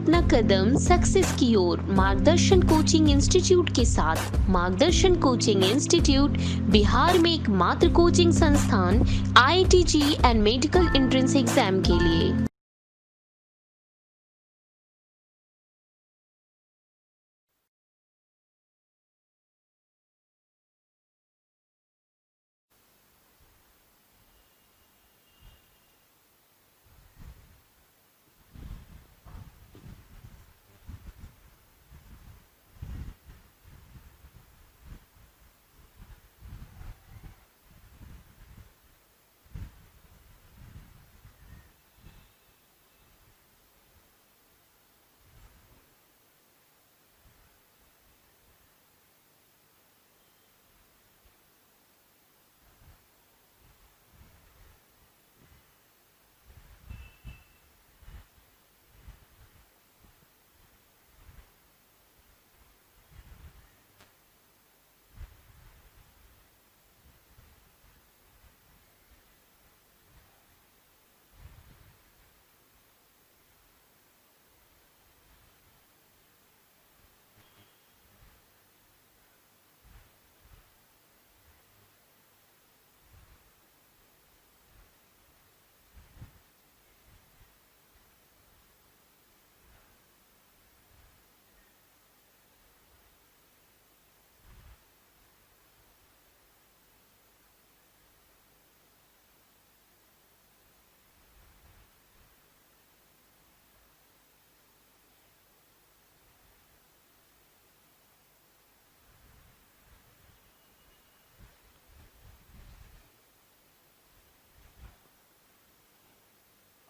अपना कदम सक्सेस की ओर मार्गदर्शन कोचिंग इंस्टीट्यूट के साथ। मार्गदर्शन कोचिंग इंस्टीट्यूट बिहार में एकमात्र कोचिंग संस्थान IIT and medical entrance exam के लिए।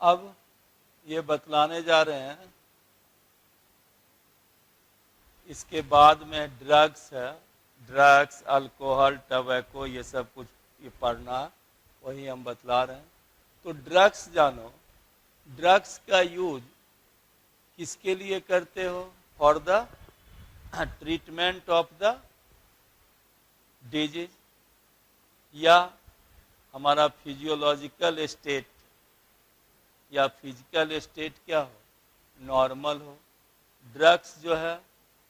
अब ये बतलाने जा रहे हैं, इसके बाद में ड्रग्स है, ड्रग्स, अल्कोहल, टबैको, ये सब कुछ ये पढ़ना, वही हम बतला रहे हैं। तो ड्रग्स जानो, ड्रग्स का यूज किसके लिए करते हो? For the treatment of the disease, या हमारा फिजियोलॉजिकल स्टेट या फिजिकल स्टेट क्या हो, नॉर्मल हो। ड्रग्स जो है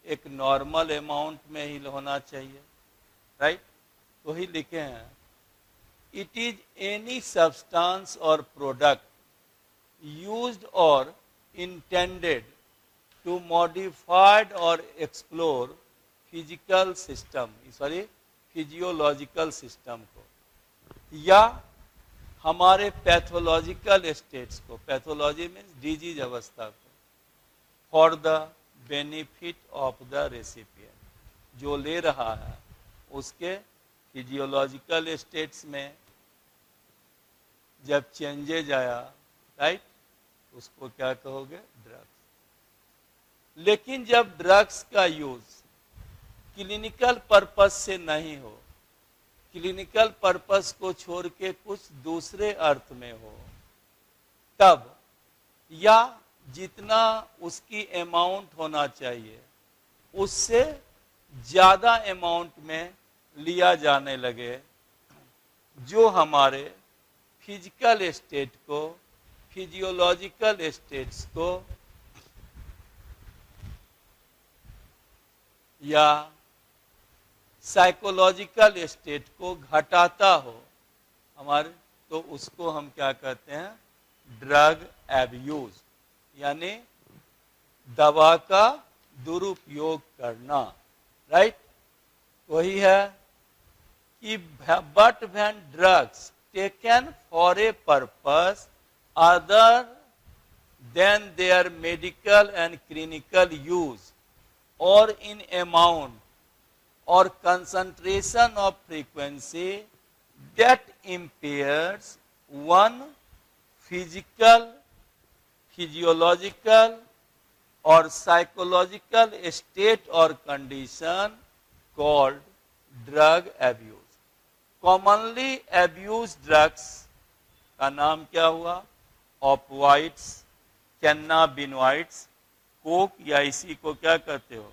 एक नॉर्मल अमाउंट में ही होना चाहिए, राइट? वही लिखे हैं, इट इज एनी सब्सटेंस और प्रोडक्ट यूज्ड और इंटेंडेड टू मॉडिफाइड और explore physical system, sorry physiological system को, या हमारे पैथोलॉजिकल स्टेट्स को, पैथोलॉजी मीन्स डिजीज अवस्था को, for the benefit of the recipient, जो ले रहा है उसके फिजियोलॉजिकल स्टेट्स में जब चेंजेज आया, राइट, उसको क्या कहोगे? ड्रग्स। लेकिन जब ड्रग्स का यूज क्लिनिकल पर्पस से नहीं हो, क्लिनिकल पर्पस को छोड़ के कुछ दूसरे अर्थ में हो, तब, या जितना उसकी अमाउंट होना चाहिए उससे ज्यादा अमाउंट में लिया जाने लगे, जो हमारे फिजिकल स्टेट को, फिजियोलॉजिकल स्टेट्स को या साइकोलॉजिकल स्टेट को घटाता हो हमारे, तो उसको हम क्या कहते हैं? ड्रग एब्यूज, यानी दवा का दुरुपयोग करना, राइट? वही है कि but when drugs taken for a purpose other than their medical and clinical use और in amount or concentration of frequency that impairs one physical, physiological or psychological state or condition called drug abuse. Commonly abused drugs का नाम क्या हुआ? ऑपवाइड्स, cannabinoids, Coke, या इसी को क्या कहते हो?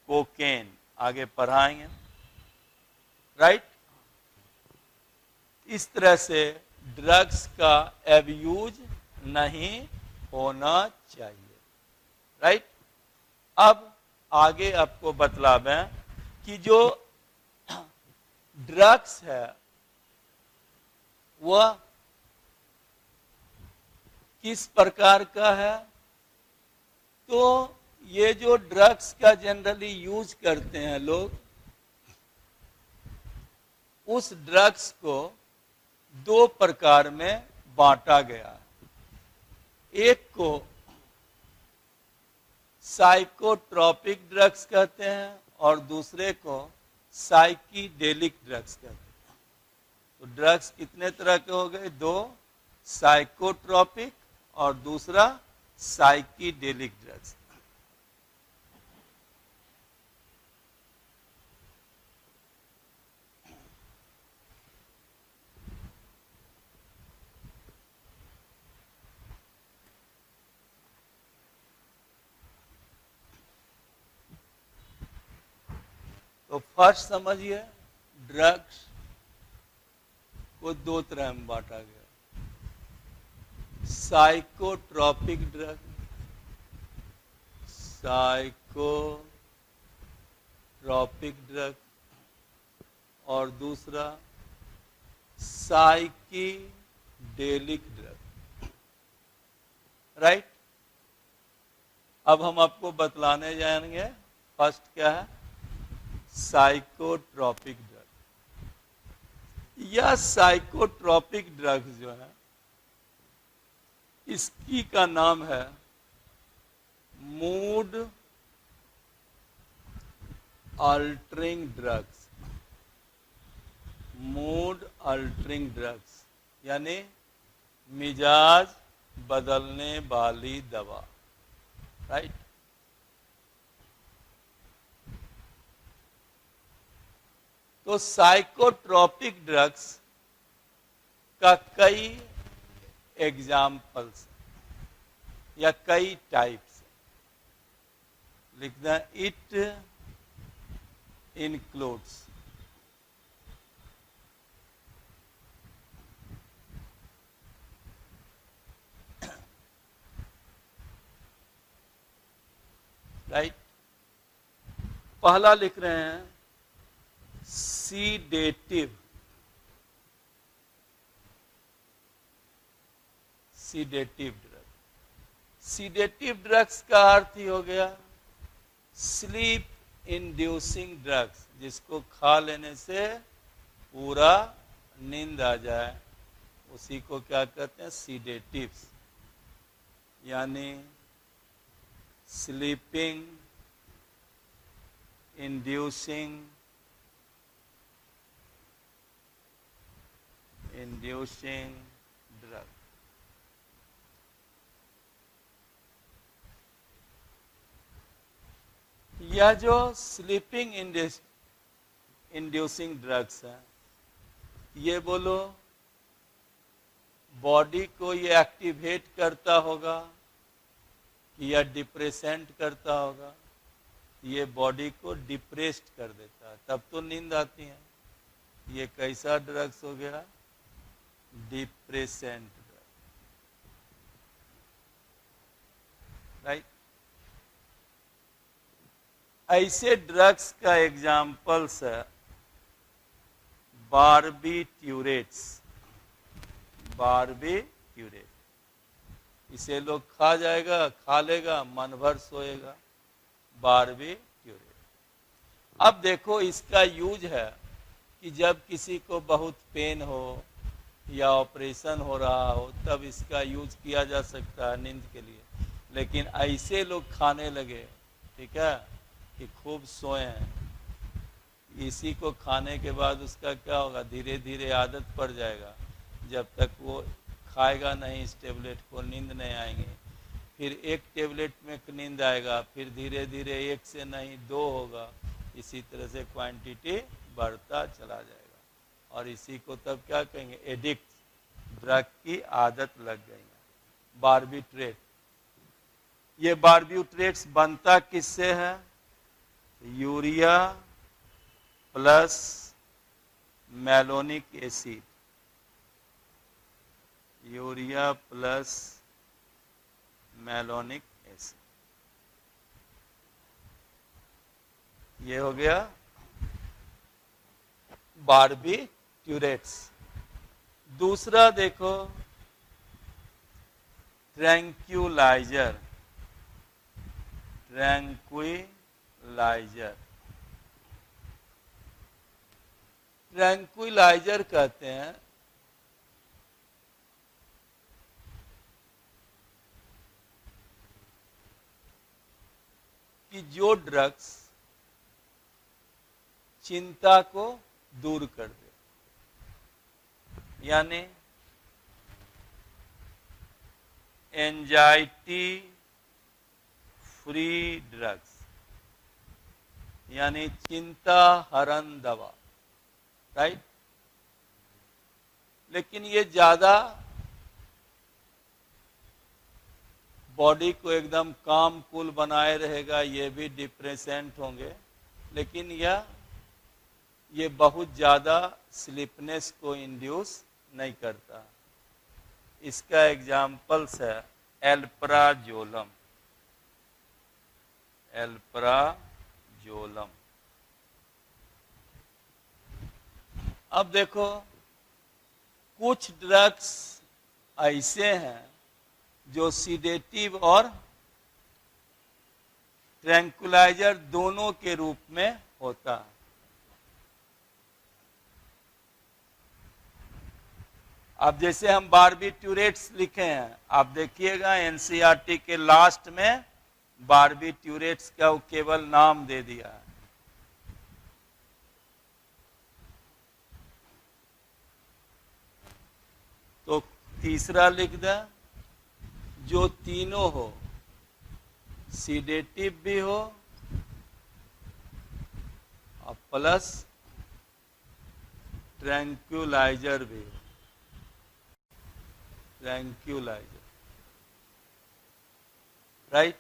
कोकेन, आगे पढ़ाएंगे, राइट? इस तरह से ड्रग्स का एब्यूज नहीं होना चाहिए। राइट। अब आगे आपको बतलावें कि जो ड्रग्स है वह किस प्रकार का है। तो ये जो ड्रग्स का जनरली यूज करते हैं लोग, उस ड्रग्स को दो प्रकार में बांटा गया है। एक को साइकोट्रॉपिक ड्रग्स कहते हैं और दूसरे को साइकीडेलिक ड्रग्स कहते हैं। तो ड्रग्स कितने तरह के हो गए? दो, साइकोट्रॉपिक और दूसरा साइकीडेलिक ड्रग्स। तो फर्स्ट समझिए, ड्रग्स को दो तरह में बांटा गया। साइकोट्रॉपिक ड्रग, साइकोट्रॉपिक ड्रग, और दूसरा साइकीडेलिक ड्रग। राइट। अब हम आपको बतलाने जाएंगे फर्स्ट क्या है, साइकोट्रॉपिक ड्रग। यह साइकोट्रॉपिक ड्रग्स जो है, इसकी का नाम है mood altering drugs. Mood altering drugs यानी मिजाज बदलने वाली दवा। राइट। तो साइकोट्रॉपिक ड्रग्स का कई एग्जाम्पल्स या कई टाइप्स लिखना। It includes right. पहला लिख रहे हैं sedative. Sedative drug. Sedative drugs का अर्थ ही हो गया स्लीप इंड्यूसिंग ड्रग्स, जिसको खा लेने से पूरा नींद आ जाए, उसी को क्या कहते हैं, सीडेटिव्स। यानी स्लीपिंग इंड्यूसिंग ड्रग। यह जो स्लीपिंग इंड्यूसिंग ड्रग्स है, ये बोलो बॉडी को ये एक्टिवेट करता होगा या डिप्रेसेंट करता होगा। ये बॉडी को डिप्रेस्ड कर देता है, तब तो नींद आती है। ये कैसा ड्रग्स हो गया, डिप्रेसेंट ड्रग। राइट। ऐसे ड्रग्स का एग्जाम्पल्स है बारबीट्यूरेट्स। बारबीट्यूरेट, इसे लोग खा जाएगा, खा लेगा, मन भर सोएगा। बारबीट्यूरेट। अब देखो इसका यूज है कि जब किसी को बहुत पेन हो या ऑपरेशन हो रहा हो, तब इसका यूज किया जा सकता है नींद के लिए। लेकिन ऐसे लोग खाने लगे, ठीक है, कि खूब सोए हैं, इसी को खाने के बाद उसका क्या होगा, धीरे धीरे आदत पड़ जाएगा। जब तक वो खाएगा नहीं इस टेबलेट को, नींद नहीं आएंगे। फिर एक टेबलेट में नींद आएगा, फिर धीरे धीरे एक से नहीं दो होगा। इसी तरह से क्वांटिटी बढ़ता चला जाएगा, और इसी को तब क्या कहेंगे, एडिक्ट, ड्रग की आदत लग गई है। बारबीट्रेट। ये बारबीट्रेट्स बनता किससे है, urea plus malonic acid. Urea plus malonic acid. ये हो गया बारबीट्यूरेट्स। दूसरा देखो ट्रैंक्विलाइजर। ट्रैंक्विलाइजर ट्रैंक्विलाइजर कहते हैं कि जो ड्रग्स चिंता को दूर कर दे, यानी एंजाइटी फ्री ड्रग्स, यानी चिंता हरण दवा, राइट। लेकिन ये ज्यादा बॉडी को एकदम काम कूल बनाए रहेगा, ये भी डिप्रेसेंट होंगे, लेकिन ये बहुत ज्यादा स्लीपनेस को इंड्यूस नहीं करता। इसका एग्जाम्पल्स है एल्प्राजोलम। एल्प्राजोलम। अब देखो कुछ ड्रग्स ऐसे हैं जो सीडेटिव और ट्रैंक्विलाइजर दोनों के रूप में होता है। अब जैसे हम बारबीट्यूरेट्स लिखे हैं, आप देखिएगा एनसीईआरटी के लास्ट में बारबीट्यूरेट्स का केवल नाम दे दिया है। तो तीसरा लिख दे जो तीनों हो, सीडेटिव भी हो और प्लस ट्रैंक्विलाइजर भी हो। Tranquilliser, right.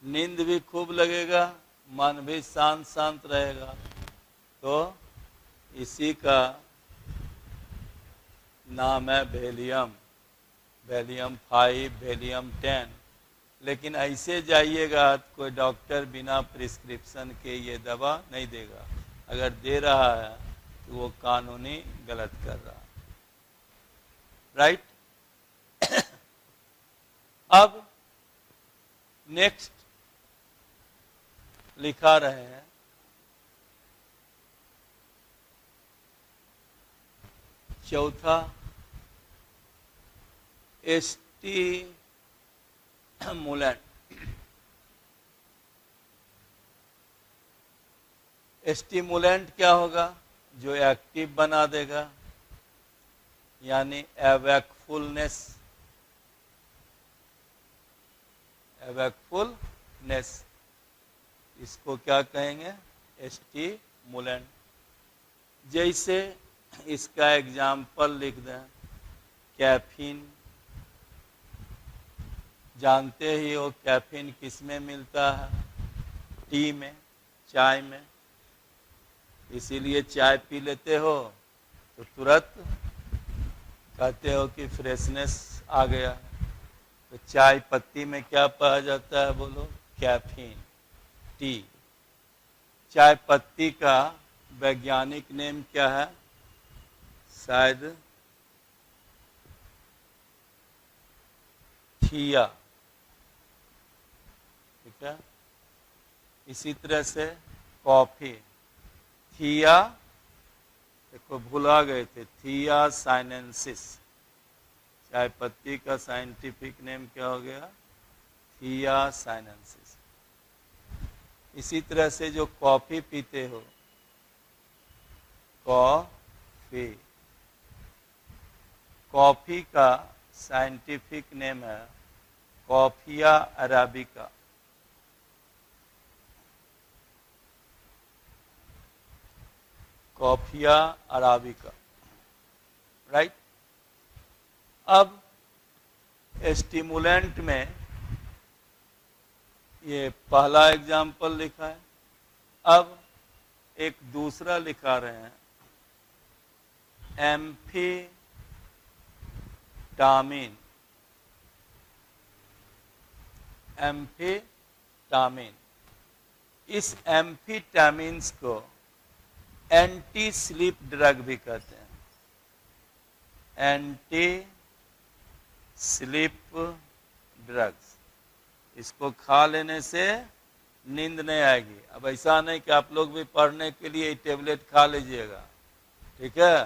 नींद भी खूब लगेगा, मन भी शांत शांत रहेगा। तो इसी का नाम है वेलियम। Valium 5, Valium 10। लेकिन ऐसे जाइएगा तो कोई डॉक्टर बिना प्रिस्क्रिप्शन के ये दवा नहीं देगा। अगर दे रहा है तो वो कानूनी गलत कर रहा है, राइट। अब नेक्स्ट लिखा रहे हैं चौथा स्टिमुलेंट। स्टिमुलेंट क्या होगा? जो एक्टिव बना देगा, यानी अवेकफुलनेस। अवेकफुलनेस, इसको क्या कहेंगे? स्टिमुलेंट। जैसे इसका एग्जाम्पल लिख दें, कैफीन। जानते ही हो कैफीन किस में मिलता है? टी में, चाय में। इसीलिए चाय पी लेते हो तो तुरंत कहते हो कि फ्रेशनेस आ गया। तो चाय पत्ती में क्या पाया जाता है? बोलो, कैफीन, टी। चाय पत्ती का वैज्ञानिक नेम क्या है? शायद थिया, ठीक है। इसी तरह से कॉफी, थिया, देखो भुला गए थे, थिया साइनेंसिस। चाय पत्ती का साइंटिफिक नेम क्या हो गया? थिया साइनेंसिस। इसी तरह से जो कॉफी पीते हो, कॉफी, कॉफी का साइंटिफिक नेम है coffea arabica. Coffea arabica, right. अब स्टिमुलेंट में ये पहला एग्जाम्पल लिखा है। अब एक दूसरा लिखा रहे हैं, एम्फेटामिन। एम्फेटामिन, इस एम्फीटामिन्स को एंटी स्लीप ड्रग भी कहते हैं, एंटी स्लीप ड्रग्स। इसको खा लेने से नींद नहीं आएगी। अब ऐसा नहीं कि आप लोग भी पढ़ने के लिए टेबलेट खा लीजिएगा, ठीक है,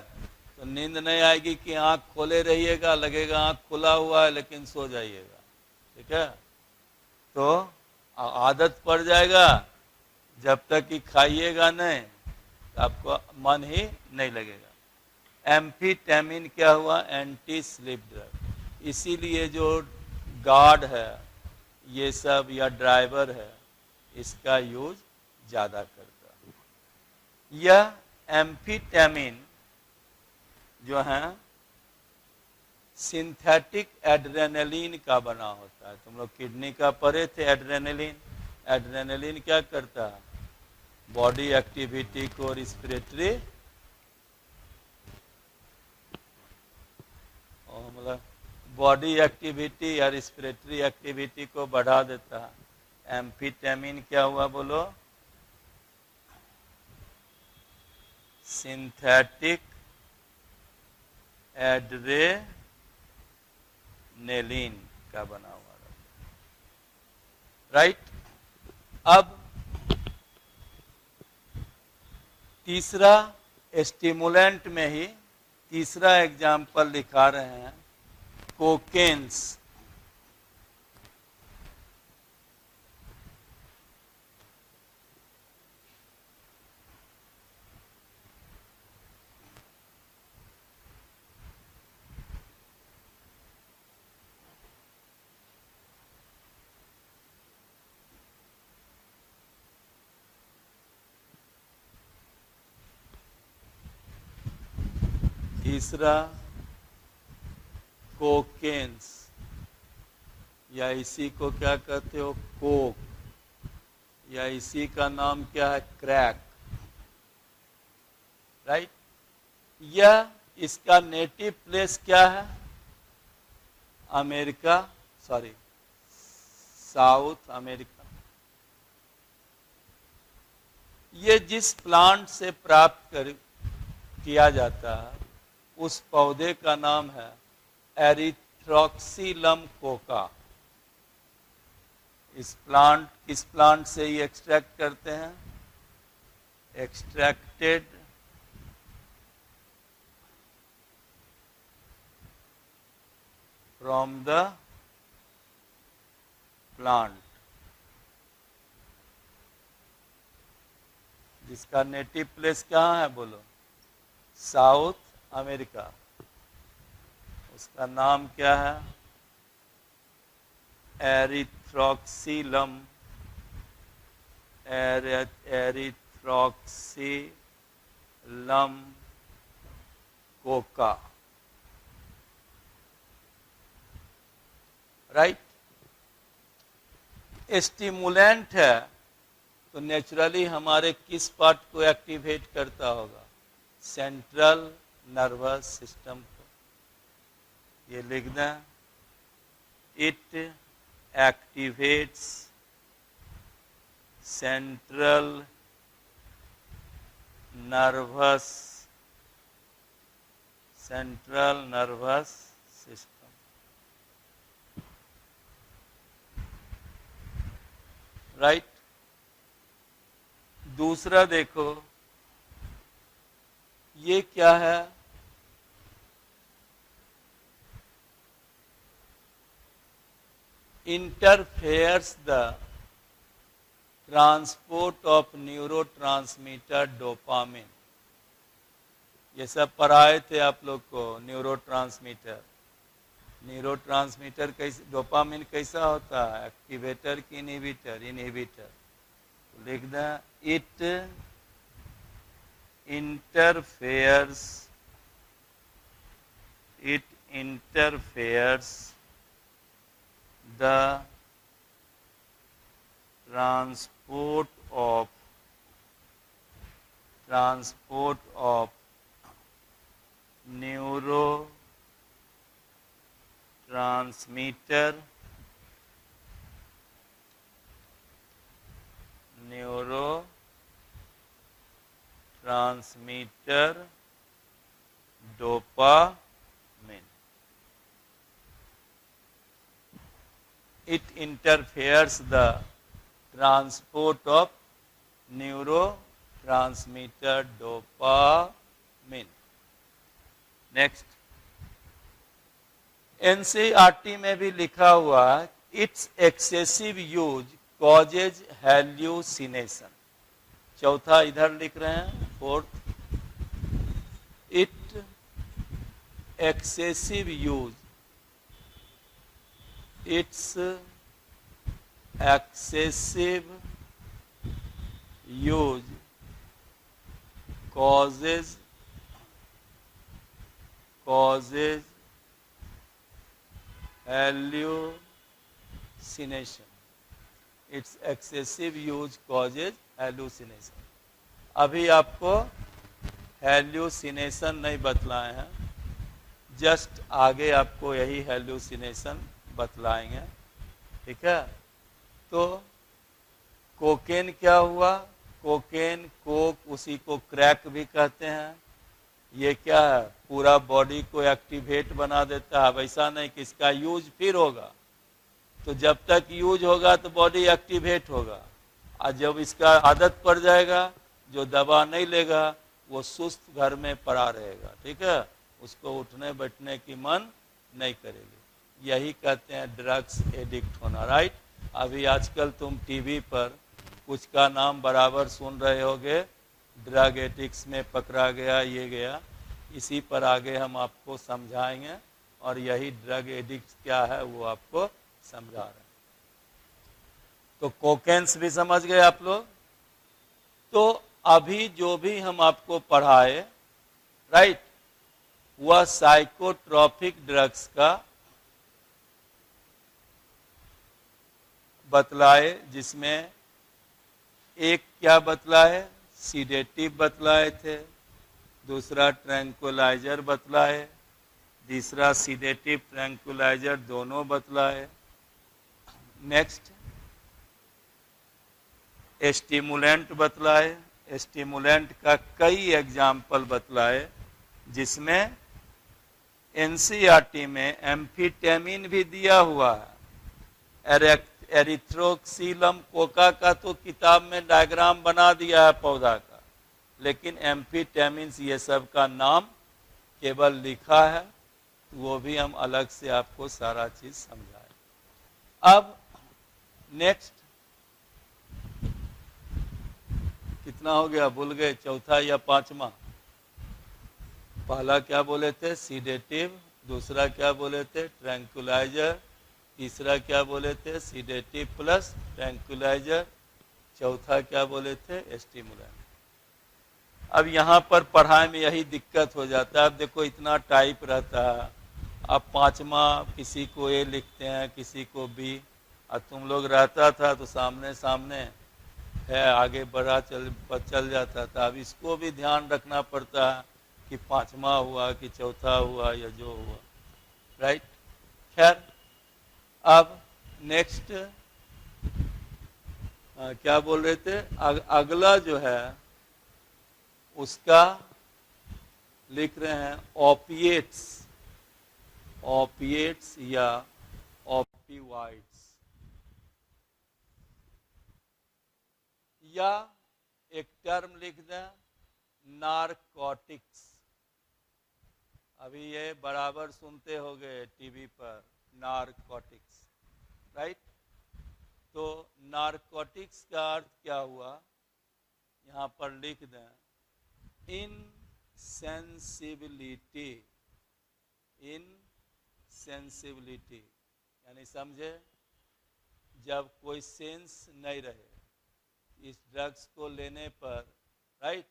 तो नींद नहीं आएगी कि आंख खोले रहिएगा, लगेगा आंख खुला हुआ है लेकिन सो जाइएगा, ठीक है। तो आदत पड़ जाएगा, जब तक कि खाइएगा नहीं तो आपको मन ही नहीं लगेगा। एम्फीटामिन क्या हुआ? Anti sleep drug. इसीलिए जो गार्ड है ये सब या ड्राइवर है इसका यूज ज्यादा करता है। यह एम्फीटामिन जो है सिंथेटिक एड्रेनलिन का बना होता है। तुम लोग किडनी का पढ़े थे एड्रेनलिन। एड्रेनलिन क्या करता है? बॉडी एक्टिविटी को रिस्पिरेटरी मतलब बॉडी एक्टिविटी या रिस्पिरेटरी एक्टिविटी को बढ़ा देता है। एम्फीटामिन क्या हुआ बोलो? सिंथेटिक एड्रेनलिन का बना हुआ, राइट। अब तीसरा स्टिमुलेंट में ही तीसरा एग्जाम्पल दिखा रहे हैं, कोकेन्स। तीसरा कोकेन्स, या इसी को क्या कहते हो? कोक, या इसी का नाम क्या है? Crack, right. यह इसका नेटिव प्लेस क्या है? America, sorry south America. ये जिस प्लांट से प्राप्त किया जाता है उस पौधे का नाम है एरिथ्रोक्सिलम कोका। इस प्लांट से ही एक्सट्रैक्ट करते हैं, एक्सट्रैक्टेड फ्रॉम द प्लांट, जिसका नेटिव प्लेस कहाँ है बोलो? South America. उसका नाम क्या है? एरिथ्रोक्सिलम, एरिथ्रोक्सिलम कोका, राइट। स्टिमुलेंट है तो नेचुरली हमारे किस पार्ट को एक्टिवेट करता होगा? सेंट्रल नर्वस सिस्टम को। ये लिखना, it activates central nervous system, right. दूसरा देखो, ये क्या है? interferes the transport of neurotransmitter dopamine। ये सब पढ़ाए थे आप लोग को, न्यूरोट्रांसमीटर कैसे, डोपामिन कैसा होता है? एक्टिवेटर की इनहिबिटर? इनहिबिटर। लिख दें, it interferes the transport of neurotransmitter neurotransmitter dopamine. It interferes the transport of neurotransmitter dopamine. Next, NCERT में भी लिखा हुआ it's excessive use causes hallucination. चौथा इधर लिख रहे हैं, fourth, it excessive use, it's excessive use causes hallucination. Its excessive use causes hallucination. अभी आपको hallucination नहीं बतलाए हैं, जस्ट आगे आपको यही hallucination बतलाएंगे. ठीक है. तो कोकेन क्या हुआ? कोकेन, कोक, उसी को क्रैक भी कहते हैं. ये क्या है? पूरा बॉडी को एक्टिवेट बना देता है. वैसा नहीं कि इसका यूज फिर होगा, तो जब तक यूज होगा तो बॉडी एक्टिवेट होगा, और जब इसका आदत पड़ जाएगा, जो दवा नहीं लेगा वो सुस्त घर में पड़ा रहेगा. ठीक है, उसको उठने बैठने की मन नहीं करेगी. यही कहते हैं ड्रग्स एडिक्ट होना. राइट. अभी आजकल तुम टीवी पर कुछ का नाम बराबर सुन रहे होगे, ड्रग एडिक्ट्स में पकड़ा गया, ये गया. इसी पर आगे हम आपको समझाएंगे, और यही ड्रग एडिक्ट क्या है वो आपको समझा रहे हैं. तो कोकेन्स भी समझ गए आप लोग. तो अभी जो भी हम आपको पढ़ाए, राइट, वह साइकोट्रॉपिक ड्रग्स का बतलाए, जिसमें एक क्या बतलाए? सीडेटिव बतलाए थे, दूसरा ट्रैंकुलाइजर बतलाए, तीसरा सीडेटिव ट्रैंकुलाइजर दोनों बतलाए. नेक्स्ट, स्टिमुलेंट बतलाए. स्टिमुलेंट का कई एग्जाम्पल बतलाए, जिसमें एनसीईआरटी में एम्फीटेमिन भी दिया हुआ है. एरिथ्रोक्सिलम कोका का तो किताब में डायग्राम बना दिया है पौधा का, लेकिन एम्फीटेमिन ये सब का नाम केवल लिखा है. वो भी हम अलग से आपको सारा चीज समझाएं. अब नेक्स्ट कितना हो गया? भूल गए. चौथा या पांचवा? पहला क्या बोले थे? सीडेटिव. दूसरा क्या बोले थे? ट्रैंकुलाइजर. तीसरा क्या बोले थे? Sedative plus tranquilliser. चौथा क्या बोले थे? स्टिमुलेंट. अब यहाँ पर पढ़ाई में यही दिक्कत हो जाता है. अब देखो इतना टाइप रहता है. अब पांचवा किसी को ए लिखते हैं, किसी को बी. अब तुम लोग रहता था तो सामने सामने है, आगे बढ़ा चल जाता था. अब इसको भी ध्यान रखना पड़ता है कि पांचवा हुआ कि चौथा हुआ या जो हुआ. राइट. खैर, अब नेक्स्ट क्या बोल रहे थे? अगला जो है उसका लिख रहे हैं ओपिएट्स. ओपिएट्स या ओपिवाइड्स, या एक टर्म लिख दें नारकोटिक्स. अभी ये बराबर सुनते होंगे टीवी पर, नारकोटिक्स. राइट. तो नारकोटिक्स का अर्थ क्या हुआ? यहाँ पर लिख दें इनसेंसिबिलिटी. इनसेंसिबिलिटी यानी समझे, जब कोई सेंस नहीं रहे, इस ड्रग्स को लेने पर, राइट,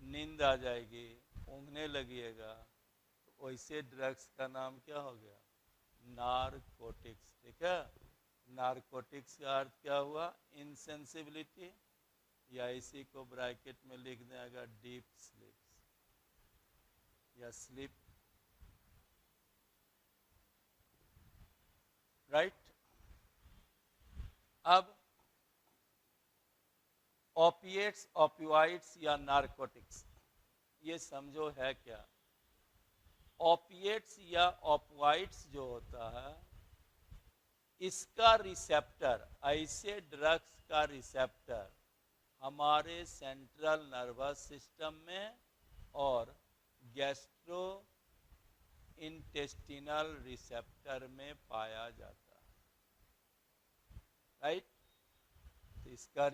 नींद आ जाएगी, ऊँघने लगेगा, तो वैसे ड्रग्स का नाम क्या हो गया? नारकोटिक्स. ठीक है. नारकोटिक्स का अर्थ क्या हुआ? इनसेंसिबिलिटी, या इसी को ब्रैकेट में लिख दें अगर डीप स्लीप या स्लीप. राइट. अब ओपिएट्स, ओपियोइड्स या नारकोटिक्स, ये समझो है क्या। ओपिएट्स या ओपियोइड्स जो होता है, इसका रिसेप्टर, ऐसे ड्रग्स का रिसेप्टर हमारे सेंट्रल नर्वस सिस्टम में और गैस्ट्रो इंटेस्टिनल रिसेप्टर में पाया जाता है, राइट। तो इसका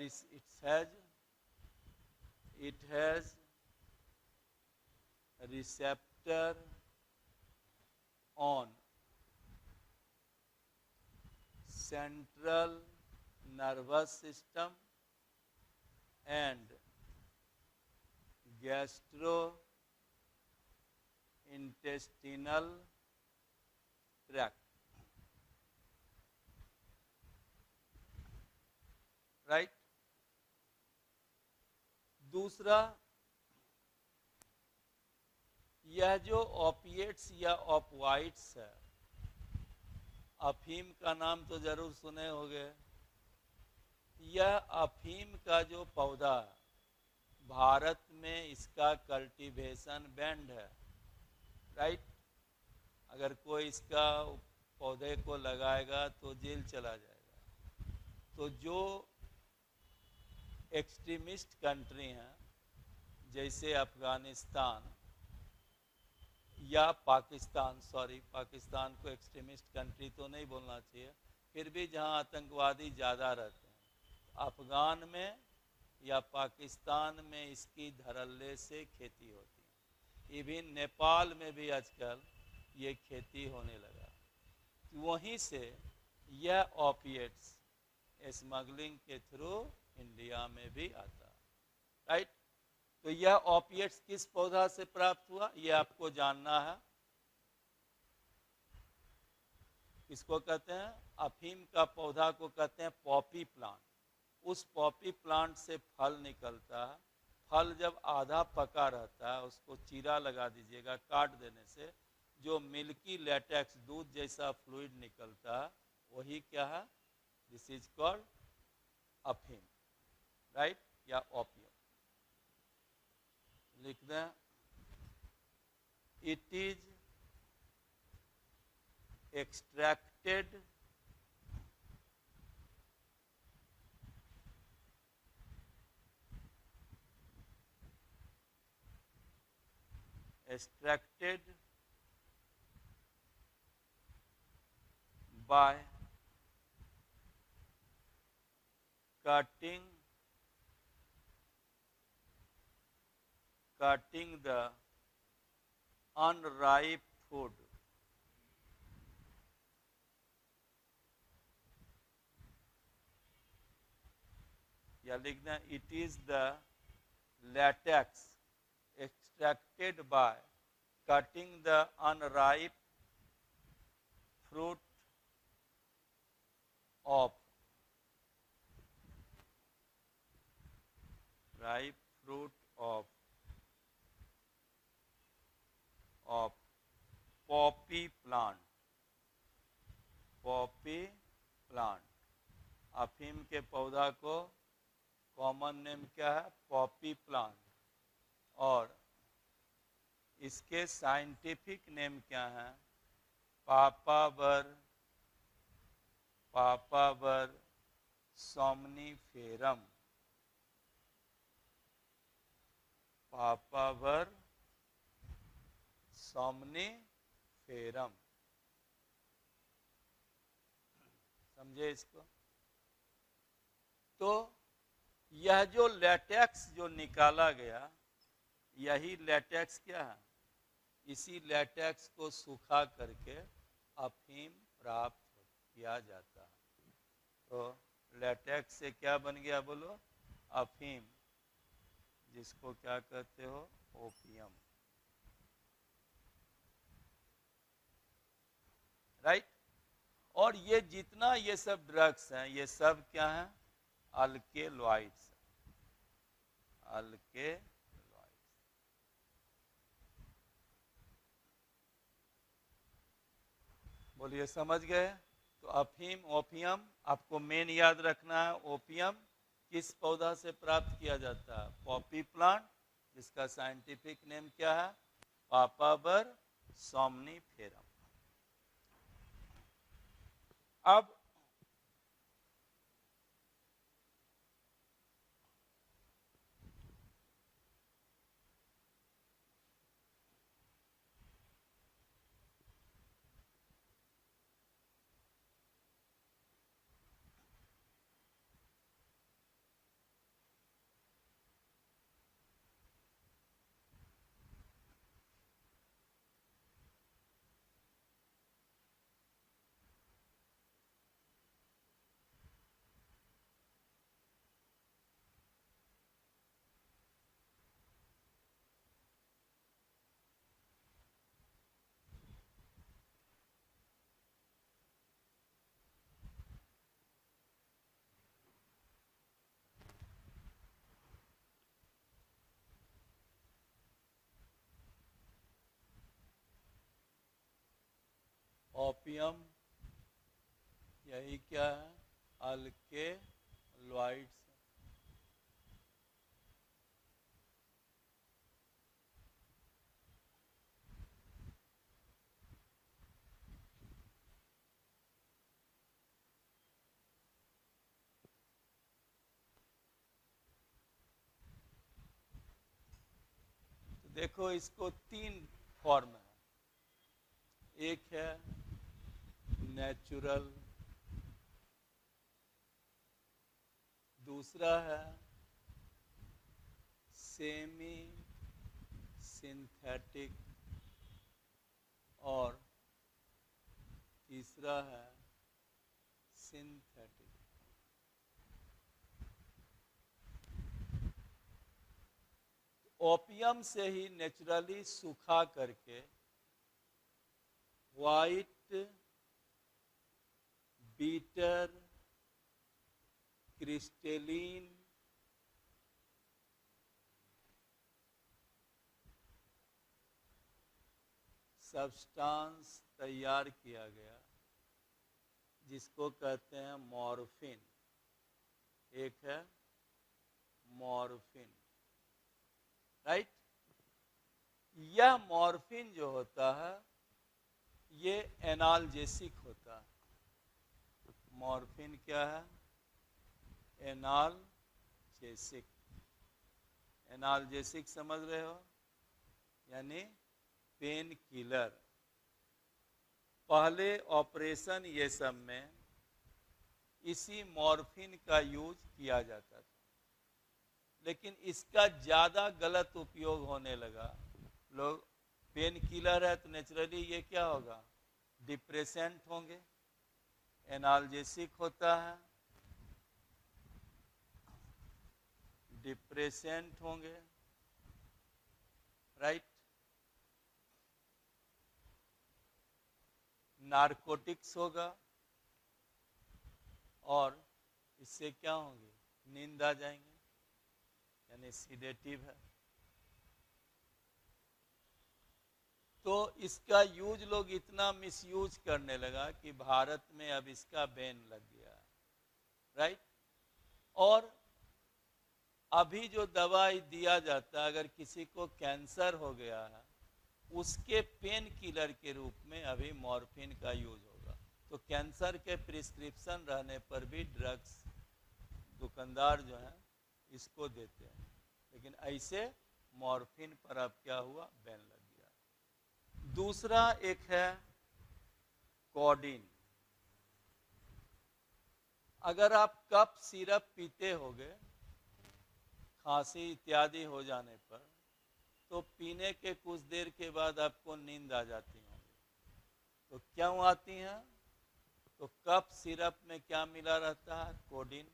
it has receptor on central nervous system and gastrointestinal tract, right। दूसरा, यह जो ओपिएट्स या ओपियोइड्स है, अफीम का नाम तो जरूर सुने होंगे। यह अफीम का जो पौधा, भारत में इसका कल्टीवेशन बैंड है, राइट। अगर कोई इसका पौधे को लगाएगा तो जेल चला जाएगा। तो जो एक्सट्रीमिस्ट कंट्री हैं, जैसे अफगानिस्तान या पाकिस्तान, सॉरी पाकिस्तान को एक्सट्रीमिस्ट कंट्री तो नहीं बोलना चाहिए, फिर भी जहां आतंकवादी ज़्यादा रहते हैं, अफगान में या पाकिस्तान में इसकी धड़ल्ले से खेती होती है। इवन नेपाल में भी आजकल ये खेती होने लगा। वहीं से यह ओपिएट्स स्मगलिंग के थ्रू इंडिया में भी आता, राइट। तो यह ओपिएट्स किस पौधा से प्राप्त हुआ, यह आपको जानना है। इसको कहते हैं, अफीम का पौधा को कहते हैं पॉपी प्लांट। उस पॉपी प्लांट से फल निकलता है। फल जब आधा पका रहता है, उसको चीरा लगा दीजिएगा, काट देने से जो मिल्की लेटेक्स, दूध जैसा फ्लूइड निकलता है, वही क्या है, दिस इज कॉल्ड अफीम, राइट, या ओपियम। लिख दें, it is extracted by cutting the unripe food, या लिखना, it is the latex extracted by cutting the unripe fruit of poppy plant। अफीम के पौधा को कॉमन नेम क्या है, पॉपी प्लांट। और इसके साइंटिफिक नेम क्या है, पापावर सोमनीफेरम। पापावर सोमनीफेरम, समझे इसको। तो यह जो लेटेक्स जो निकाला गया, यही लेटेक्स क्या है, इसी लेटेक्स को सूखा करके अफीम प्राप्त किया जाता है। तो लेटेक्स से क्या बन गया, बोलो, अफीम, जिसको क्या कहते हो, ओपियम, राइट। और ये जितना ये सब ड्रग्स हैं, ये सब क्या हैं, अल्केलॉइड्स। बोलिए, समझ गए। तो अफीम, ओपियम, आपको मेन याद रखना है, ओपियम किस पौधा से प्राप्त किया जाता है? पॉपी प्लांट, जिसका साइंटिफिक नेम क्या है? Papaver somniferum. अब ओपियम, यही क्या है? अल्केलॉइड्स। तो देखो, इसको 3 फॉर्म है। एक है नेचुरल, दूसरा है सेमी सिंथेटिक, और तीसरा है सिंथेटिक। ओपियम से ही नेचुरली सूखा करके वाइट, बीटर, क्रिस्टलीन, सब्सटेंस तैयार किया गया, जिसको कहते हैं मॉर्फिन। एक है मॉर्फिन, राइट। यह मॉर्फिन जो होता है ये एनाल्जेसिक होता है। मॉर्फिन क्या है? एनाल्जेसिक। एनाल्जेसिक समझ रहे हो? यानी पेन किलर। पहले ऑपरेशन ये सब में इसी मॉर्फिन का यूज किया जाता था, लेकिन इसका ज़्यादा गलत उपयोग होने लगा। लोग, पेन किलर है तो नेचुरली ये क्या होगा? डिप्रेसेंट होंगे। एनाल्जेसिक होता है, डिप्रेसेंट होंगे, राइट। नारकोटिक्स होगा, और इससे क्या होंगे? नींद आ जाएंगे, यानी सीडेटिव है। तो इसका यूज लोग इतना मिसयूज करने लगा कि भारत में अब इसका बैन लग गया, राइट। और अभी जो दवाई दिया जाता है, अगर किसी को कैंसर हो गया है, उसके पेन किलर के रूप में अभी मॉर्फिन का यूज होगा। तो कैंसर के प्रिस्क्रिप्शन रहने पर भी ड्रग्स दुकानदार जो हैं इसको देते हैं, लेकिन ऐसे मॉर्फिन पर अब क्या हुआ? बैन लग गया। दूसरा एक है कोडीन। अगर आप कफ सिरप पीते होगे खांसी इत्यादि हो जाने पर, तो पीने के कुछ देर के बाद आपको नींद आ जाती होगी। तो क्यों आती हैं? तो कफ सिरप में क्या मिला रहता है? कोडीन।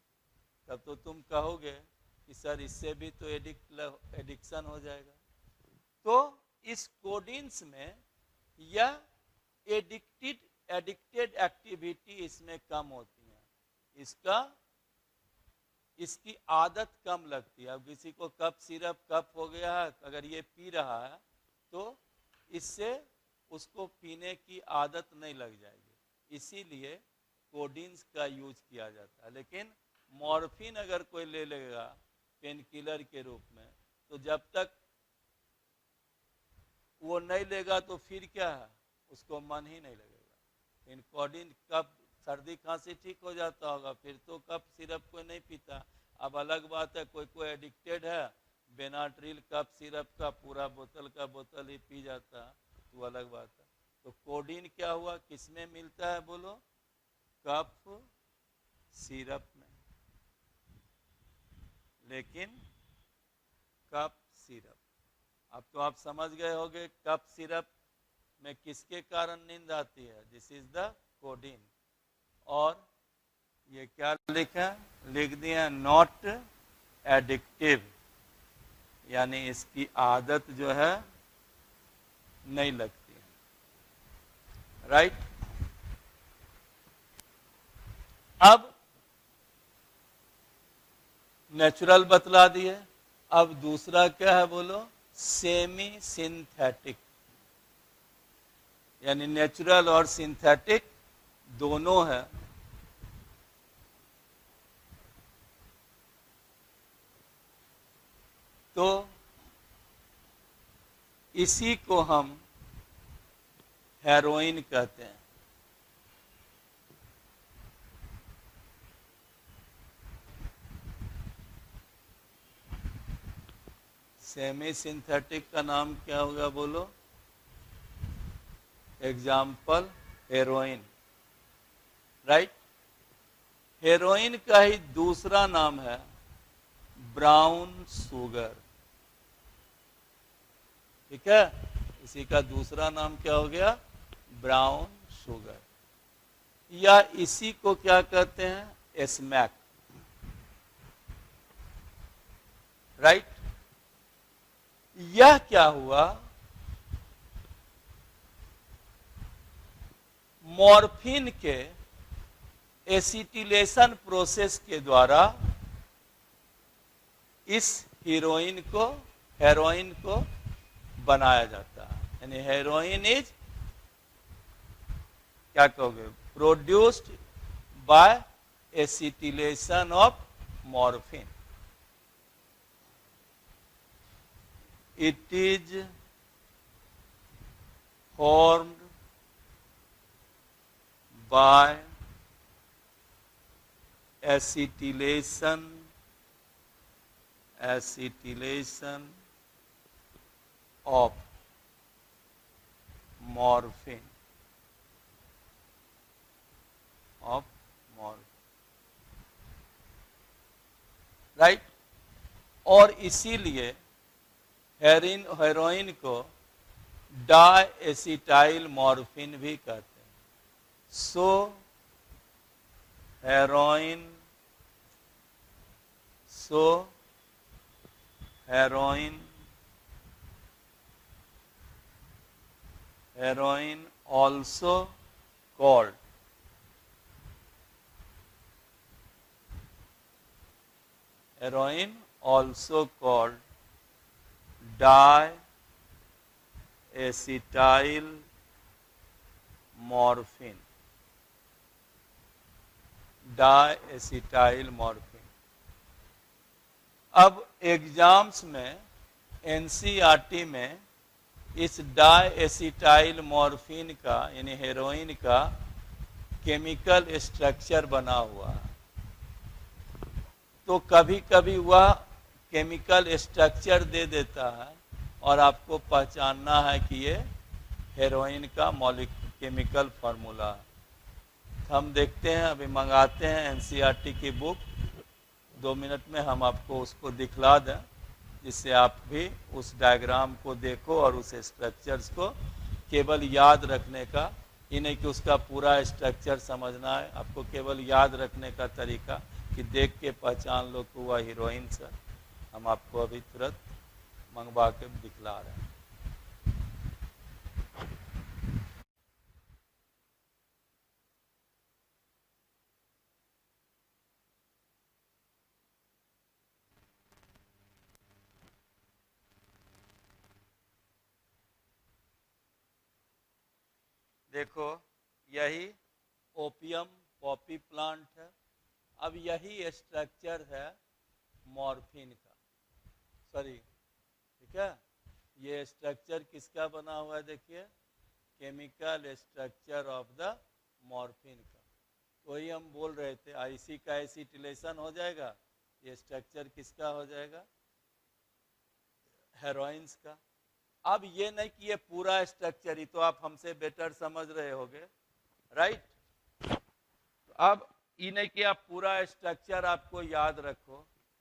तब तो तुम कहोगे कि सर इससे भी तो एडिक्शन हो जाएगा। तो इस कोडीन्स में यह एडिक्टेड एक्टिविटी इसमें कम होती है, इसकी आदत कम लगती है। अब किसी को कफ सिरप कफ हो गया है, अगर ये पी रहा है तो इससे उसको पीने की आदत नहीं लग जाएगी, इसीलिए कोडीन्स का यूज किया जाता है। लेकिन मॉर्फिन अगर कोई ले लेगा पेन किलर के रूप में, तो जब तक वो नहीं लेगा तो फिर क्या है, उसको मन ही नहीं लगेगा। इन कोडिन कब सर्दी खांसी ठीक हो जाता होगा, फिर तो कफ सिरप कोई नहीं पीता। अब अलग बात है कोई कोई एडिक्टेड है, बेनाड्रिल कफ सिरप का पूरा बोतल का बोतल ही पी जाता, तो अलग बात है। तो कोडिन क्या हुआ, किसमें मिलता है बोलो, कफ सिरप में। लेकिन कफ सिरप, अब तो आप समझ गए होंगे कफ सिरप में किसके कारण नींद आती है, दिस इज द कोडिन। और ये क्या लिखा, लिख दिया नॉट एडिक्टिव, यानी इसकी आदत जो है नहीं लगती है, राइट। अब नेचुरल बतला दिए, अब दूसरा क्या है बोलो, सेमी सिंथेटिक, यानी नेचुरल और सिंथेटिक दोनों है। तो इसी को हम हेरोइन कहते हैं। सेमी सिंथेटिक का नाम क्या होगा बोलो, एग्जाम्पल हेरोइन, राइट। हेरोइन का ही दूसरा नाम है ब्राउन शुगर, ठीक है। इसी का दूसरा नाम क्या हो गया, ब्राउन शुगर, या इसी को क्या कहते हैं, स्मैक, राइट। यह क्या हुआ, मॉर्फिन के एसिटिलेशन प्रोसेस के द्वारा इस हेरोइन को बनाया जाता है। यानी हेरोइन इज क्या कहोगे, produced by acetylation of morphine. It is formed by acetylation of morphine, right. और इसीलिए हेरोइन को डाएसिटाइल मॉर्फिन भी कहते हैं। So heroin also called diacetyl morphine, अब एग्जाम्स में एनसीईआरटी में इस डाएसिटाइल मॉर्फिन का यानी हेरोइन का केमिकल स्ट्रक्चर बना हुआ है। तो कभी कभी वह केमिकल स्ट्रक्चर दे देता है और आपको पहचानना है कि ये हेरोइन का केमिकल फार्मूला है। हम देखते हैं, अभी मंगाते हैं एनसीईआरटी की बुक, 2 मिनट में हम आपको उसको दिखला दें, जिससे आप भी उस डायग्राम को देखो और उस स्ट्रक्चर्स को केवल याद रखने का, ही नहीं कि उसका पूरा स्ट्रक्चर समझना है, आपको केवल याद रखने का तरीका कि देख के पहचान लो कि वह हीरोइन से। हम आपको अभी तुरंत मंगवा के दिखला रहे हैं। देखो, यही ओपियम पॉपी प्लांट है। अब यही स्ट्रक्चर है मॉर्फिन का, सॉरी, ठीक है, ये स्ट्रक्चर किसका बना हुआ है देखिए, chemical structure of the morphine का। वही हम बोल रहे थे, आईसी का एसिटिलेशन हो जाएगा, ये स्ट्रक्चर किसका हो जाएगा, हेरोइंस का। अब ये नहीं कि ये पूरा स्ट्रक्चर ही, तो आप हमसे बेटर समझ रहे होगे, राइट। तो अब ये नहीं कि आप पूरा स्ट्रक्चर आपको याद रखो,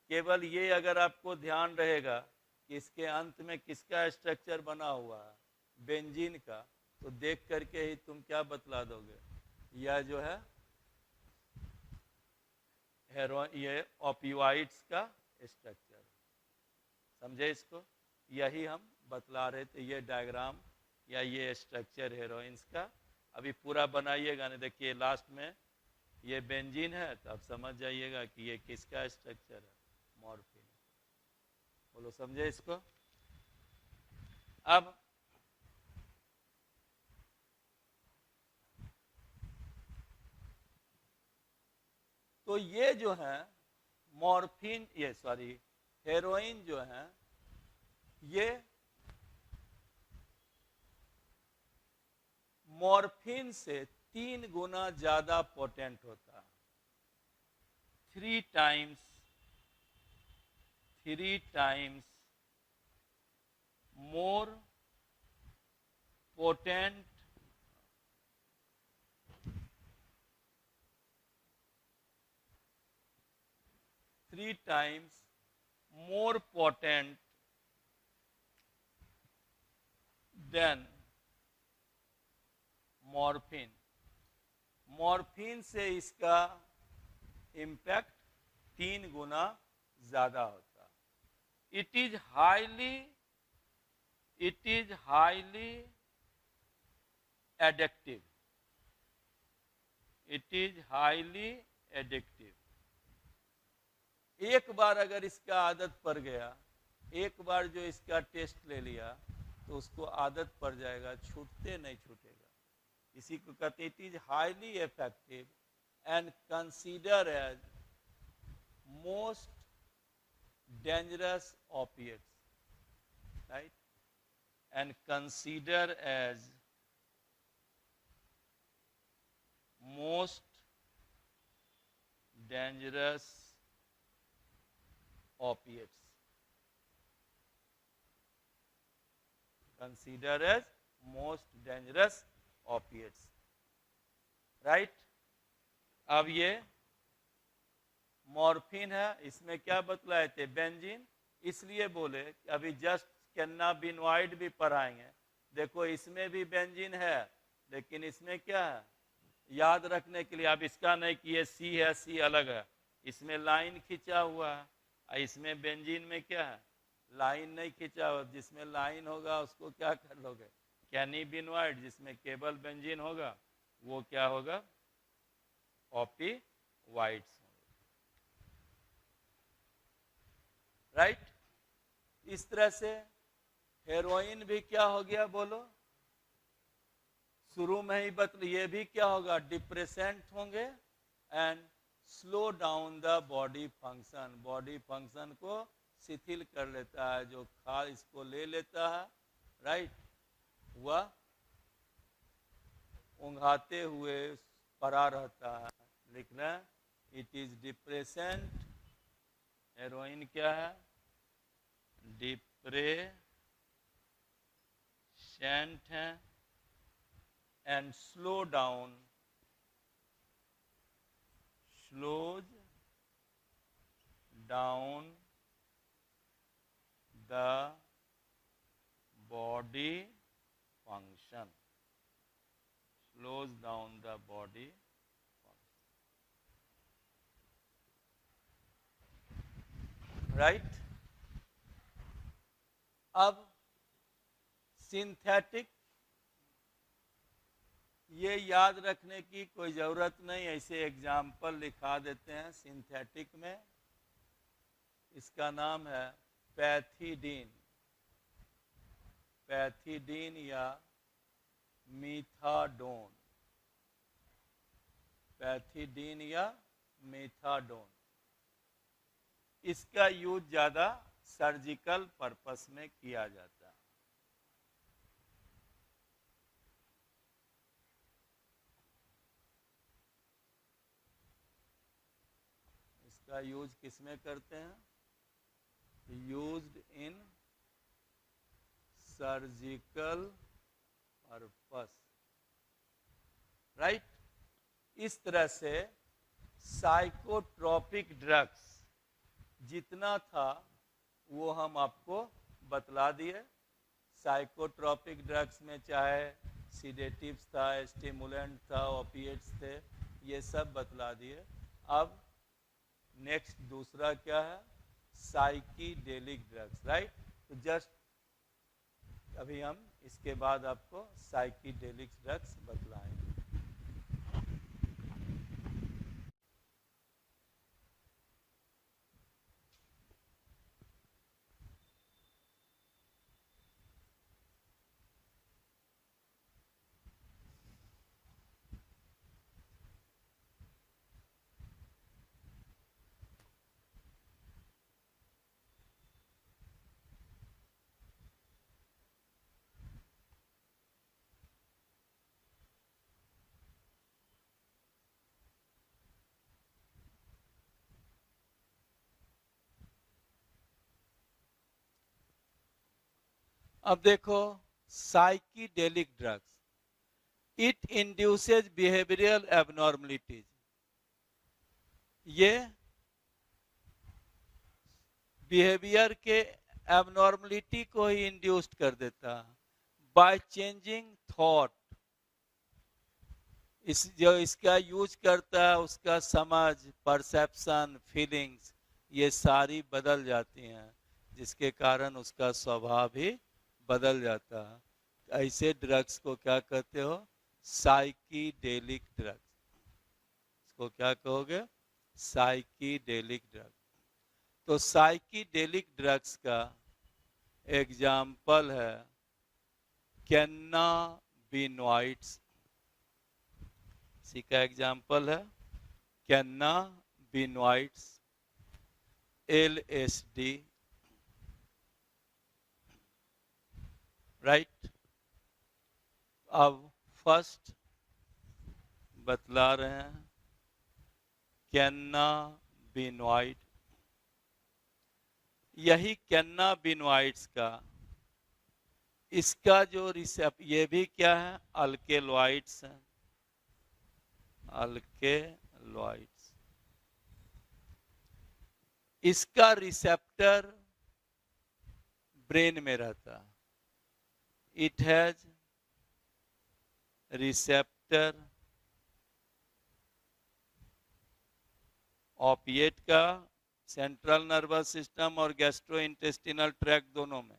केवल ये अगर आपको ध्यान रहेगा कि इसके अंत में किसका स्ट्रक्चर बना हुआ है, बेंजीन का, तो देख करके ही तुम क्या बतला दोगे, यह जो है ये ओपियोइड्स का स्ट्रक्चर, समझे इसको, यही हम बतला रहे थे, ये डायग्राम या ये स्ट्रक्चर हेरोइंस का। अभी पूरा बनाइएगा ना, देखिए लास्ट में ये बेंजीन है, तो आप समझ जाइएगा कि ये किसका स्ट्रक्चर है, मॉर्फिन। बोलो समझे इसको। अब तो ये जो है मॉर्फिन, ये सॉरी हेरोइन जो है, ये मॉर्फिन से 3 गुना ज्यादा पोटेंट होता है, 3 times more potent three times more potent than morphine. Morphine से इसका इम्पैक्ट 3 गुना ज्यादा होता। It is highly addictive, it is highly addictive. एक बार अगर इसका आदत पड़ गया, एक बार जो इसका टेस्ट ले लिया, तो उसको आदत पड़ जाएगा, छूटते नहीं छूटेगा। इसी को कहते हैं it is highly effective and consider as most dangerous opiates, right, and consider as most dangerous opiates, consider as most dangerous opiates, right। अब ये मॉर्फिन है, इसमें क्या बतलाए थे, बेंजीन, इसलिए बोले कि अभी जस्ट कैनाबिनॉइड भी पढ़ाएंगे, देखो इसमें भी बेंजीन है, लेकिन इसमें क्या है, याद रखने के लिए, अब इसका नहीं कि ये सी है, सी अलग है, इसमें लाइन खींचा हुआ है, इसमें बेंजीन में क्या है, लाइन नहीं खींचा हुआ। जिसमें लाइन होगा उसको क्या कर लोगे, कैनाबिनॉइड, जिसमें केवल बेंजीन होगा वो क्या होगा, ओपिओइड्स होगा, राइट। इस तरह से हेरोइन भी क्या हो गया, बोलो, शुरू में ही ये भी क्या होगा, डिप्रेसेंट होंगे and slow down the body function, body function को शिथिल कर लेता है, जो खा इसको ले लेता है, राइट, वह ऊँघाते हुए पड़ा रहता है। लिखना, इट इज डिप्रेसेंट, हेरोइन क्या है, डिप्रेसेंट है and slow down, slows down the body function, slows down the body function, right। अब सिंथेटिक, ये याद रखने की कोई ज़रूरत नहीं, ऐसे एग्जाम्पल लिखा देते हैं। सिंथेटिक में इसका नाम है पैथिडीन, पैथिडीन या मीथाडोन, पैथिडीन या मेथाडोन। इसका यूज ज्यादा सर्जिकल पर्पस में किया जाता है। इसका यूज किसमें करते हैं? Used in surgical purpose, right. इस तरह से साइकोट्रोपिक ड्रग्स जितना था वो हम आपको बतला दिए। साइकोट्रोपिक ड्रग्स में चाहे सीडेटिव्स था, स्टिमुलेंट था, ओपिएट्स थे, ये सब बतला दिए। अब नेक्स्ट दूसरा क्या है? साइकीडेलिक ड्रग्स, राइट। तो जस्ट अभी हम इसके बाद आपको साइकीडेलिक ड्रग्स बतलाएंगे। अब देखो, psychedelic drugs, it induces behavioural abnormalities. ये बिहेवियर के एबनॉर्मलिटी को ही इंड्यूस्ड कर देता है बाय चेंजिंग थॉट। जो इसका यूज करता है उसका समझ, परसेप्शन, फीलिंग्स ये सारी बदल जाती हैं, जिसके कारण उसका स्वभाव ही बदल जाता है। ऐसे ड्रग्स को क्या कहते हो? साइकीडेलिक ड्रग्स। इसको क्या कहोगे? साइकीडेलिक ड्रग। तो साइकीडेलिक ड्रग्स का एग्जाम्पल है कैन्नाबिनॉइड्स। इसी का एग्जाम्पल है कैन्नाबिनॉइड्स, LSD, राइट। अब फर्स्ट बतला रहे हैं कैन्नाबिनॉइड। यही कैन्नाबिनॉइड्स का इसका जो रिसेप्टर, ये भी क्या है? अल्केलॉइड्स हैं, अल्केलॉइड्स। इसका रिसेप्टर ब्रेन में रहता है। इट हैज रिसेप्टर ओपिएट का सेंट्रल नर्वस सिस्टम और गैस्ट्रोइंटेस्टिनल ट्रैक्ट दोनों में।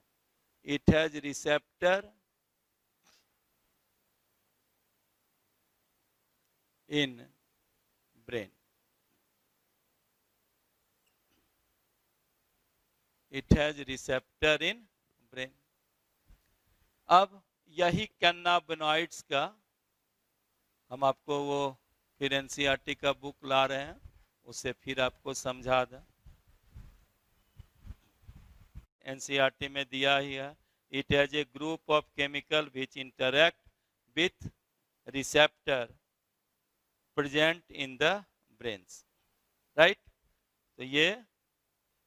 It has receptor in brain. It has receptor in brain. अब यही कैन्नाबिनॉइड्स का हम आपको वो फिर एनसीईआरटी का बुक ला रहे हैं, उसे फिर आपको समझा दें। एनसीईआरटी में दिया ही है, it has a group of chemical which interact with receptor present in the brains, right. तो ये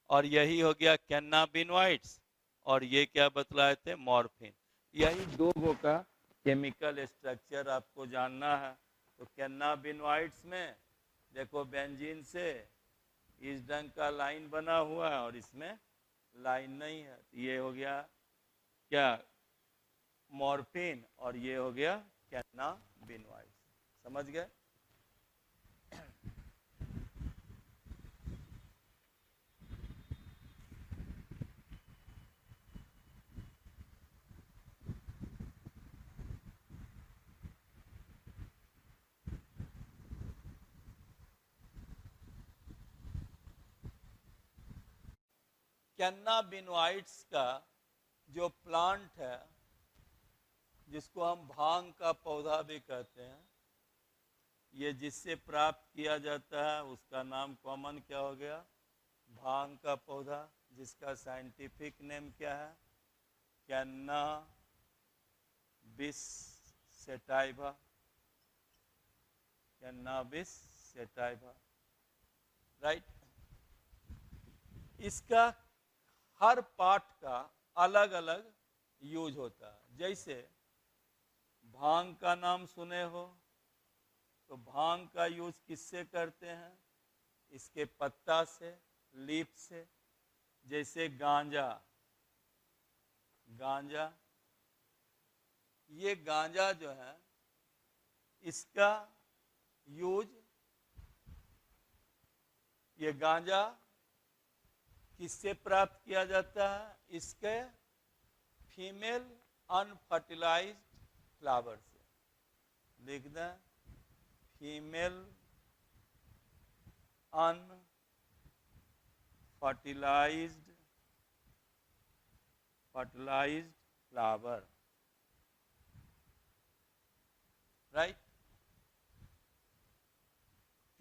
और यही हो गया कैन्नाबिनॉइड्स, और ये क्या बतलाए थे? मॉर्फिन। यही दो गो का केमिकल स्ट्रक्चर आपको जानना है। तो कैन्नाबिनॉइड्स में देखो बेंजीन से इस ढंग का लाइन बना हुआ है और इसमें लाइन नहीं है। तो ये हो गया क्या? मॉर्फिन। और ये हो गया कैन्नाबिनॉइड्स। समझ गए? कैन्नाबिनॉइड्स का जो प्लांट है, जिसको हम भांग का पौधा भी कहते हैं, ये जिससे प्राप्त किया जाता है उसका नाम कॉमन क्या हो गया, भांग का पौधा, जिसका साइंटिफिक नेम क्या है, कैन्नाबिस सेटाइवा, कैन्नाबिस सेटाइवा, राइट। इसका हर पार्ट का अलग अलग यूज होता है। जैसे भांग का नाम सुने हो, तो भांग का यूज किससे करते हैं, इसके पत्ता से, लीफ से। जैसे गांजा, गांजा, ये गांजा जो है इसका यूज, ये गांजा किससे प्राप्त किया जाता है, इसके फीमेल अनफर्टिलाइज्ड फ्लावर से। लिख दें, फीमेल अनफर्टिलाइज्ड फ्लावर, राइट।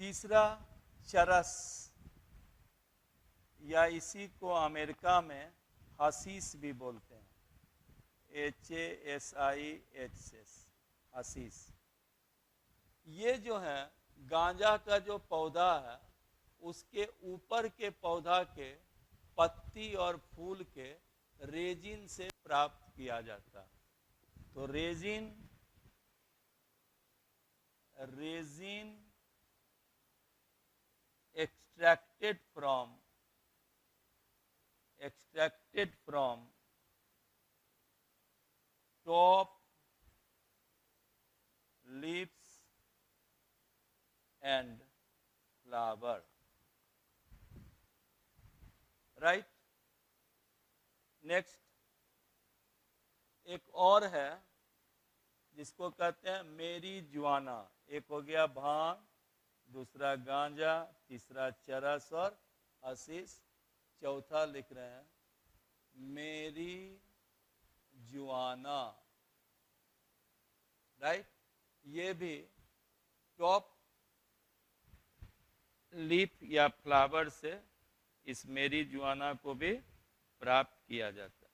तीसरा चरस, या इसी को अमेरिका में हसीस भी बोलते हैं, HASIS, हसीस। ये जो है गांजा का जो पौधा है, उसके ऊपर के पौधा के पत्ती और फूल के रेजिन से प्राप्त किया जाता है। तो resin extracted from top, leaves and flower, right। Next एक और है जिसको कहते हैं मेरी जुआना। एक हो गया भांग, दूसरा गांजा, तीसरा चरस और हसीस, चौथा लिख रहे हैं मेरी जुआना, राइट। ये भी टॉप लीफ या फ्लावर से इस मेरी जुआना को भी प्राप्त किया जाता है।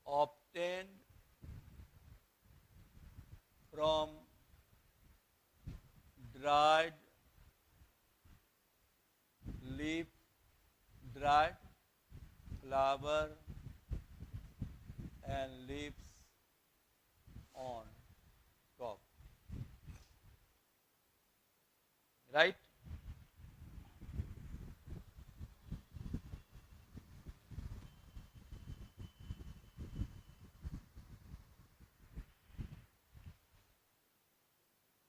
obtained from dried leaf, dried flower and leaves on top, right।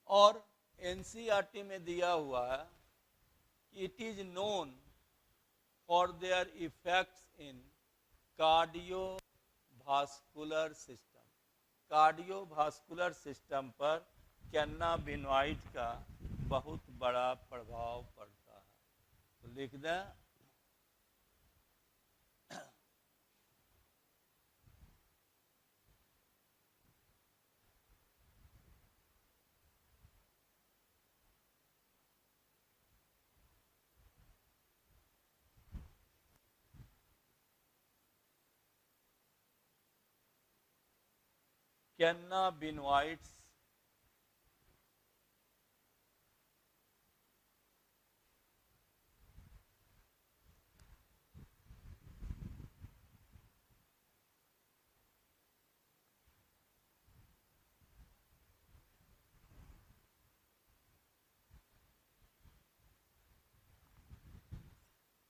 और एनसीईआरटी में दिया हुआ है कि it is known for their effects in cardiovascular system. Cardiovascular system पर कैन्नाबिनॉइड का बहुत बड़ा प्रभाव पड़ता है। तो लिख दें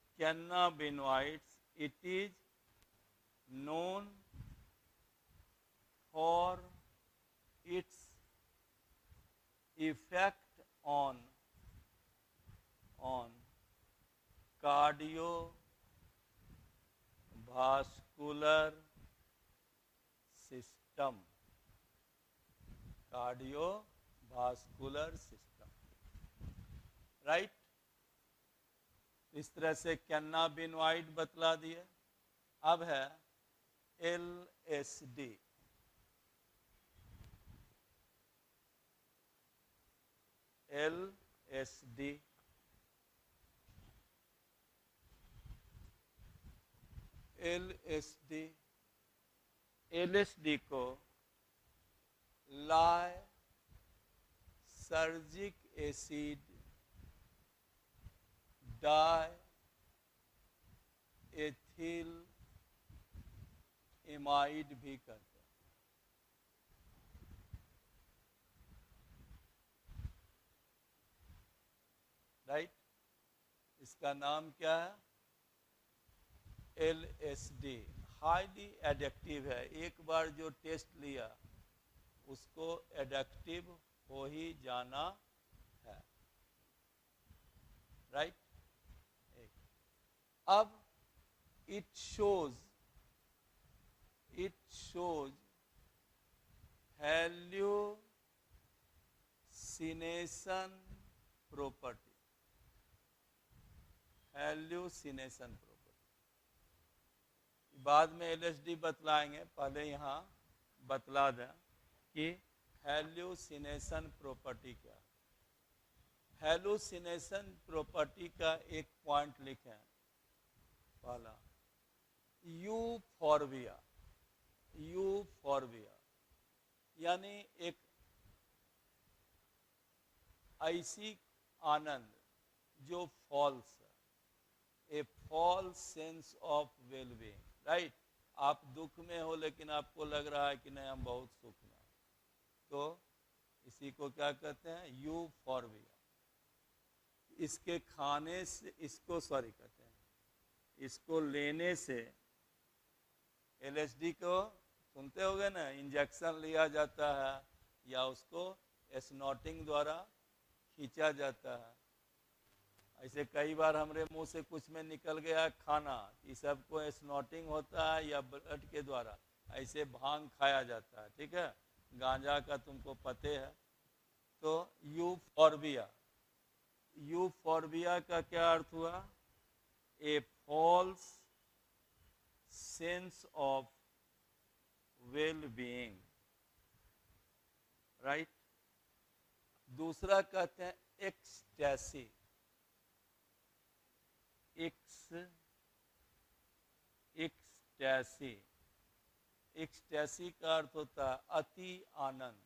cannabinoids it is known for its effect on cardiovascular system, right. इस तरह से कैन्नाबिनॉइड बतला दिए। अब है LSD। LSD, LSD, LSD को lysergic acid die ethyl amide भी कहते हैं। राइट, इसका नाम क्या है? LSD। हाईली एडिक्टिव है, एक बार जो टेस्ट लिया उसको एडिक्टिव हो ही जाना है। राइट, अब इट शोज हैल्यूसिनेशन प्रॉपर्टी, हैल्यूसिनेशन प्रॉपर्टी। बाद में LSD बतलाएंगे, पहले यहाँ बतला दें कि हैल्यूसिनेशन प्रॉपर्टी क्या है। हैल्यूसिनेशन प्रॉपर्टी का एक पॉइंट लिखें, पहला यूफोर्बिया। यूफोर्बिया यानी एक ऐसी आनंद जो फॉल्स है, a false sense of wellbeing. Right, आप दुख में हो लेकिन आपको लग रहा है कि नहीं हम बहुत सुख में हैं, तो इसी को क्या कहते हैं? यूफोर्बिया। इसके खाने से, इसको सॉरी कहते हैं, इसको लेने से, LSD को सुनते होगे ना, इंजेक्शन लिया जाता है या उसको स्नॉटिंग द्वारा खींचा जाता है। ऐसे कई बार हमारे मुंह से कुछ में निकल गया खाना, ये सबको स्नॉटिंग होता है या ब्लड के द्वारा। ऐसे भांग खाया जाता है, ठीक है, गांजा का तुमको पते है। तो यूफोर्बिया, यूफोर्बिया का क्या अर्थ हुआ? A false sense of well being. Right, दूसरा कहते हैं एक्सटैसी। एक्सटैसी, एक्सटैसी का अर्थ होता है अति आनंद।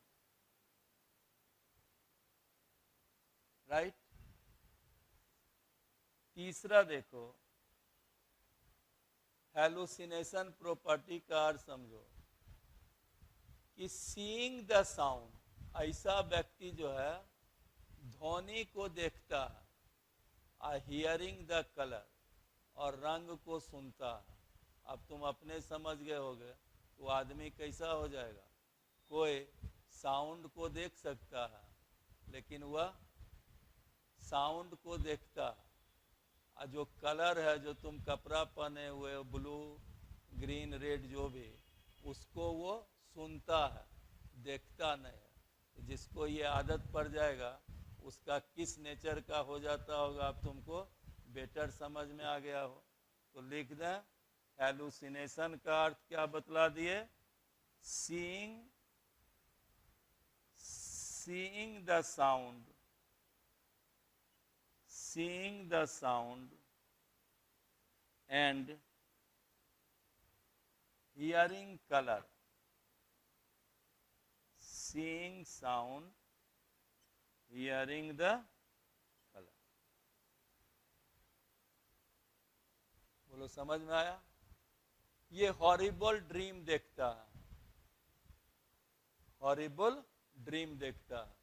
राइट, तीसरा देखो, हैलुसिनेशन प्रॉपर्टी का अर्थ समझो कि सीइंग द साउंड, ऐसा व्यक्ति जो है ध्वनि को देखता है, हियरिंग द कलर, और रंग को सुनता है। अब तुम अपने समझ गए होगे वो आदमी कैसा हो जाएगा। कोई साउंड को देख सकता है लेकिन वह साउंड को देखता है, और जो कलर है जो तुम कपड़ा पहने हुए ब्लू ग्रीन रेड जो भी, उसको वो सुनता है, देखता नहीं है। जिसको ये आदत पड़ जाएगा उसका किस नेचर का हो जाता होगा, अब तुमको बेटर समझ में आ गया हो। तो लिख दें, हैलुसिनेशन का अर्थ क्या बतला दिए? Seeing the sound, seeing the sound and hearing color, seeing sound, hearing the color। बोलो समझ में आया? ये हॉरिबल ड्रीम देखता है, हॉरिबल ड्रीम देखता है।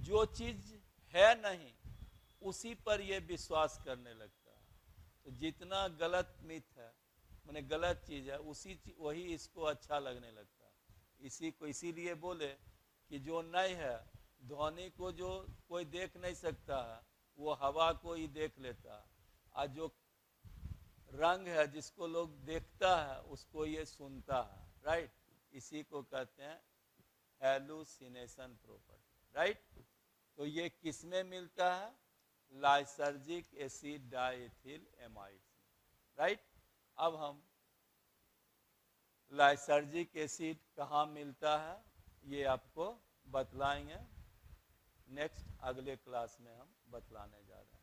जो चीज है नहीं उसी पर ये विश्वास करने लगता है। तो जितना गलत मिथ है, माने गलत चीज है, वही इसको अच्छा लगने लगता है। इसी को इसीलिए बोले कि जो नहीं है, ध्वनि को जो कोई देख नहीं सकता है वो हवा को ही देख लेता है, और जो रंग है जिसको लोग देखता है उसको ये सुनता है। राइट, इसी को कहते हैं हैलुसिनेशन प्रॉपर्टी। राइट, तो ये किस में मिलता है? Lysergic acid diethyl amide. Right, अब हम लाइसर्जिक एसिड कहाँ मिलता है ये आपको बतलाएंगे। नेक्स्ट अगले क्लास में हम बतलाने जा रहे हैं।